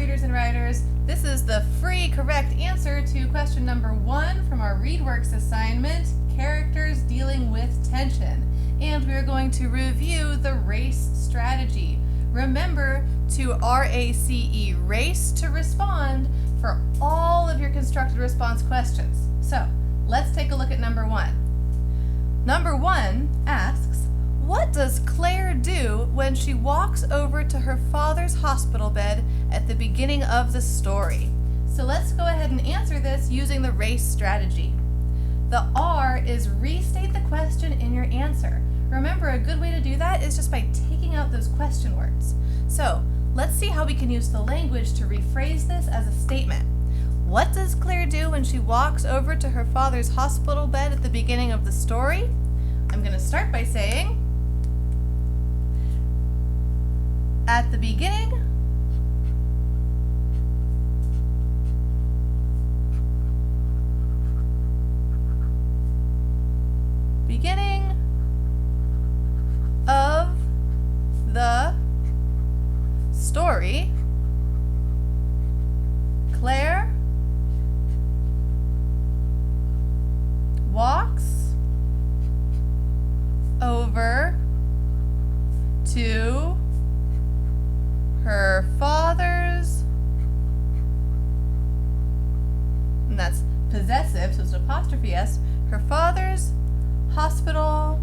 readers and writers. This is the free correct answer to question number 1 from our ReadWorks assignment, Characters Dealing with Tension. And we are going to review the RACE strategy. Remember to RACE, race to respond, for all of your constructed response questions. So let's take a look at number 1. Number 1 asks, what does Claire do when she walks over to her father's hospital bed at the beginning of the story? So let's go ahead and answer this using the RACE strategy. The R is restate the question in your answer. Remember, a good way to do that is just by taking out those question words. So let's see how we can use the language to rephrase this as a statement. What does Claire do when she walks over to her father's hospital bed at the beginning of the story? I'm going to start by saying, at the beginning of the story, Claire walks over to her father's, and that's possessive, so it's an apostrophe S, her father's hospital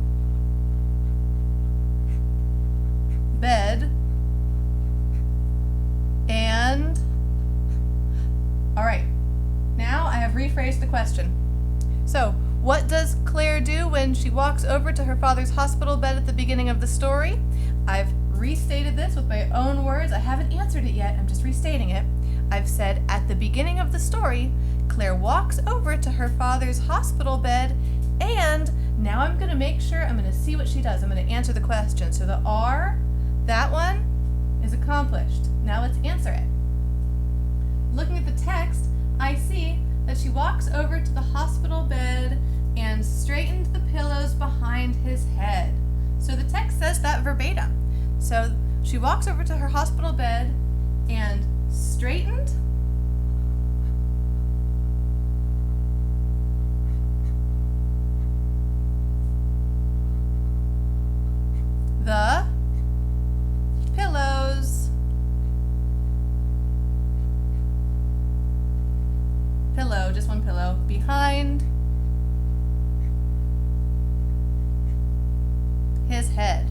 bed, and, all right, now I have rephrased the question. So, what does Claire do when she walks over to her father's hospital bed at the beginning of the story? I've restated this with my own words. I haven't answered it yet, I'm just restating it. I've said, at the beginning of the story, Claire walks over to her father's hospital bed, and now I'm going to make sure, I'm going to see what she does. I'm going to answer the question. So the R, that one, is accomplished. Now let's answer it. Looking at the text, I see that she walks over to the hospital bed and straightened the pillows behind his head. So the text says that verbatim. So she walks over to her hospital bed and straightened the pillows, just one pillow, behind his head.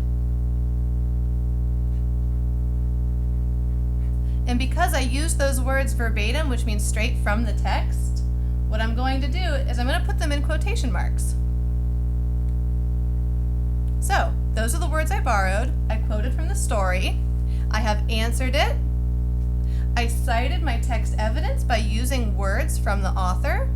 And because I used those words verbatim, which means straight from the text, what I'm going to do is I'm going to put them in quotation marks. So, those are the words I borrowed. I quoted from the story. I have answered it. I cited my text evidence by using words from the author.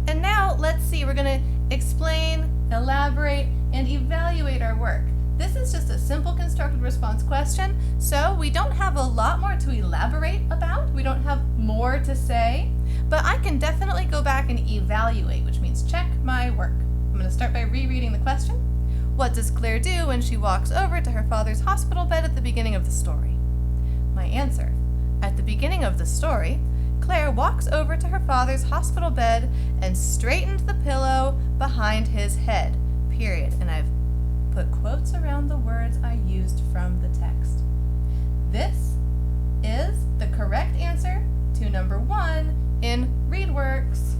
And now, let's see, we're going to explain, elaborate, and evaluate our work. This is just a simple constructed response question, so we don't have a lot more to elaborate about. We don't have more to say, but I can definitely go back and evaluate, which means check my work. I'm going to start by rereading the question. What does Claire do when she walks over to her father's hospital bed at the beginning of the story? My answer. At the beginning of the story, Claire walks over to her father's hospital bed and straightened the pillow behind his head, period. And I've put quotes around the words I used from the text. This is the correct answer to number 1 in ReadWorks,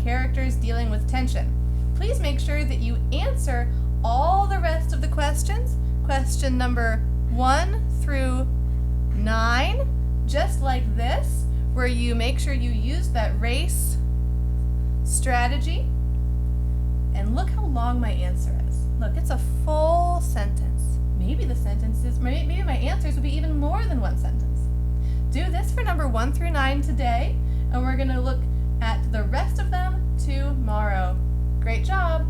Characters Dealing with Tension. Please make sure that you answer all the rest of the questions, question number 1 through 9, just like this, where you make sure you use that RACE strategy. And look how long my answer is. Look, it's a full sentence. Maybe the sentences, maybe my answers would be even more than one sentence. Do this for number 1 through 9 today, and we're going to look at the rest of them tomorrow. Great job!